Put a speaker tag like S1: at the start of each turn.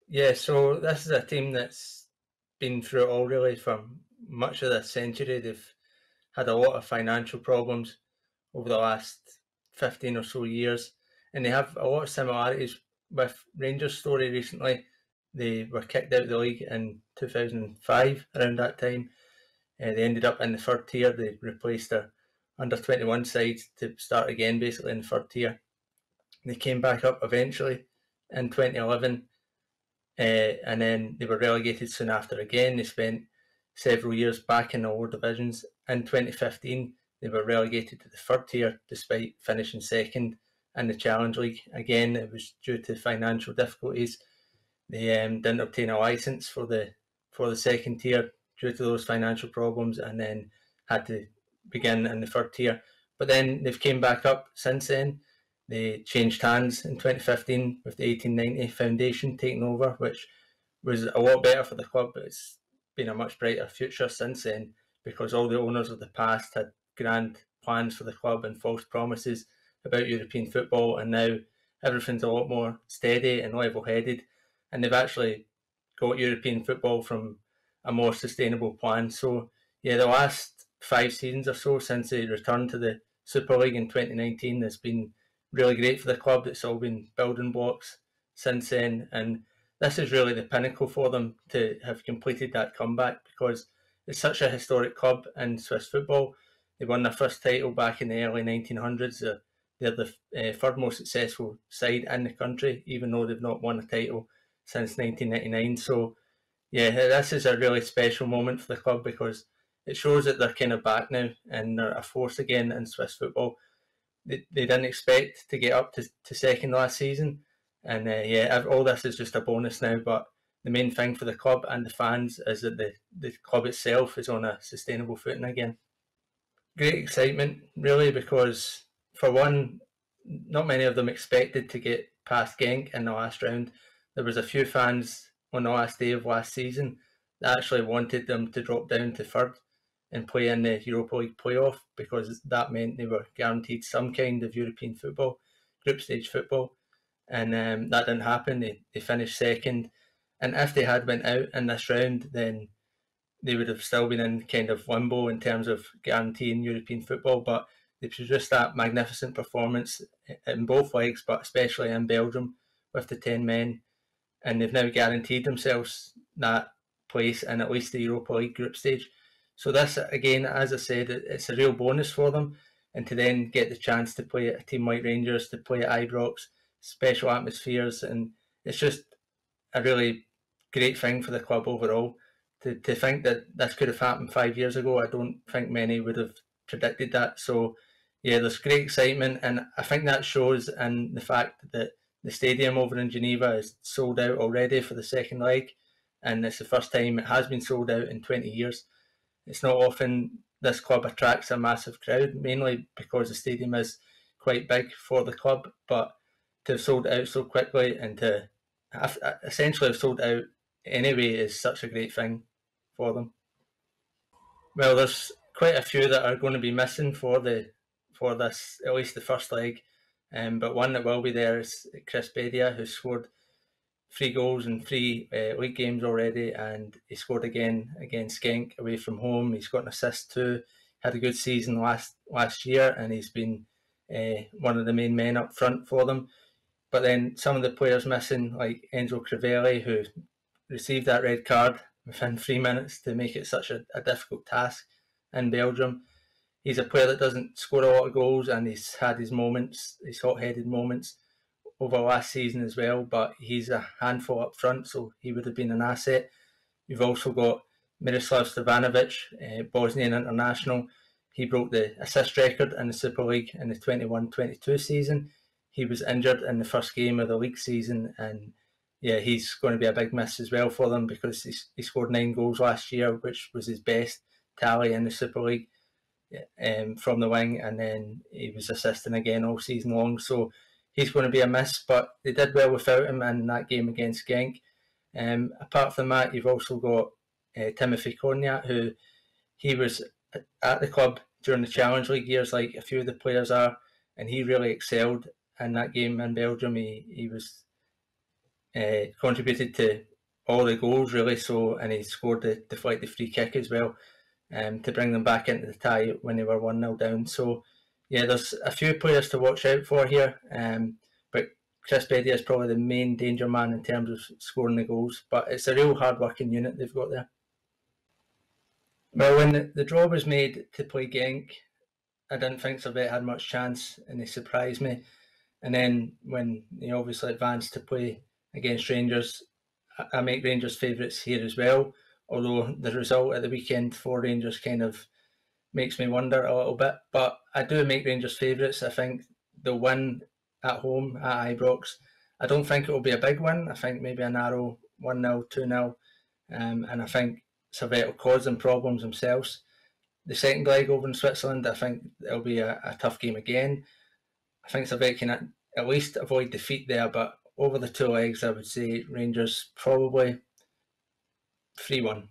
S1: Yeah, so this is a team that's been through it all really for much of this century. They've had a lot of financial problems over the last 15 or so years, and they have a lot of similarities with Rangers' story recently. They were kicked out of the league in 2005, around that time. They ended up in the third tier. They replaced their under 21 side to start again, basically in the third tier. They came back up eventually in 2011, and then they were relegated soon after again. They spent several years back in the lower divisions. In 2015, they were relegated to the third tier despite finishing second in the Challenge League. Again, it was due to financial difficulties. They didn't obtain a licence for the second tier due to those financial problems, and then had to begin in the third tier. But then they've came back up since then. They changed hands in 2015 with the 1890 Foundation taking over, which was a lot better for the club. But it's been a much brighter future since then because all the owners of the past had grand plans for the club and false promises about European football, and now everything's a lot more steady and level-headed, and they've actually got European football from a more sustainable plan. So yeah, the last 5 seasons or so since they returned to the Super League in 2019 has been really great for the club. It's all been building blocks since then, and this is really the pinnacle for them to have completed that comeback because it's such a historic club in Swiss football. They won their first title back in the early 1900s. They're the third most successful side in the country, even though they've not won a title since 1999. So, yeah, this is a really special moment for the club because it shows that they're kind of back now and they're a force again in Swiss football. They didn't expect to get up to second last season, and yeah, all this is just a bonus now. But the main thing for the club and the fans is that the club itself is on a sustainable footing again. Great excitement, really, because for one, not many of them expected to get past Genk in the last round. There was a few fans on the last day of last season that actually wanted them to drop down to third and play in the Europa League playoff because that meant they were guaranteed some kind of European football, group stage football, and that didn't happen. They finished second, and if they had went out in this round, then they would have still been in kind of limbo in terms of guaranteeing European football. But they produced that magnificent performance in both legs, but especially in Belgium with the 10 men, and they've now guaranteed themselves that place in at least the Europa League group stage. So this, again, as I said, it's a real bonus for them, and to then get the chance to play at a team like Rangers, to play at Ibrox, special atmospheres, and it's just a really great thing for the club overall. To think that this could have happened 5 years ago, I don't think many would have predicted that. So yeah, there's great excitement, and I think that shows in the fact that the stadium over in Geneva is sold out already for the second leg, and it's the first time it has been sold out in 20 years. It's not often this club attracts a massive crowd, mainly because the stadium is quite big for the club, but to have sold out so quickly and to essentially have sold out anyway is such a great thing for them. Well, there's quite a few that are going to be missing for this, at least the first leg. But one that will be there is Chris Badia, who scored 3 goals in 3 league games already, and he scored again against Genk away from home. He's got an assist too. Had a good season last year, and he's been one of the main men up front for them. But then some of the players missing, like Enzo Crivelli, who received that red card within 3 minutes to make it such a difficult task in Belgium. He's a player that doesn't score a lot of goals, and he's had his moments, his hot-headed moments over last season as well, but he's a handful up front, so he would have been an asset. You've also got Miroslav Stevanović, Bosnian international. He broke the assist record in the Super League in the 21-22 season. He was injured in the first game of the league season, and yeah, he's going to be a big miss as well for them because he scored 9 goals last year, which was his best tally in the Super League from the wing, and then he was assisting again all season long. So he's going to be a miss, but they did well without him in that game against Genk. Apart from that, you've also got Timothé Cognat, who he was at the club during the Challenge League years, like a few of the players are, and he really excelled in that game in Belgium. He was contributed to all the goals really. So, and he scored the deflected free kick as well, to bring them back into the tie when they were 1-0 down. So yeah, there's a few players to watch out for here, but Chris Bedia is probably the main danger man in terms of scoring the goals. But it's a real hard-working unit they've got there. Well, when the draw was made to play Genk, I didn't think Servette had much chance, and they surprised me. And then when they obviously advanced to play against Rangers, I make Rangers favourites here as well. Although the result at the weekend for Rangers kind of makes me wonder a little bit. But I do make Rangers favourites. I think they'll win at home at Ibrox. I don't think it will be a big win. I think maybe a narrow 1-0, 2-0. And I think Servette will cause them problems themselves. The second leg over in Switzerland, I think it'll be a tough game again. I think Servette can at least avoid defeat there, but over the two legs, I would say Rangers probably 3-1.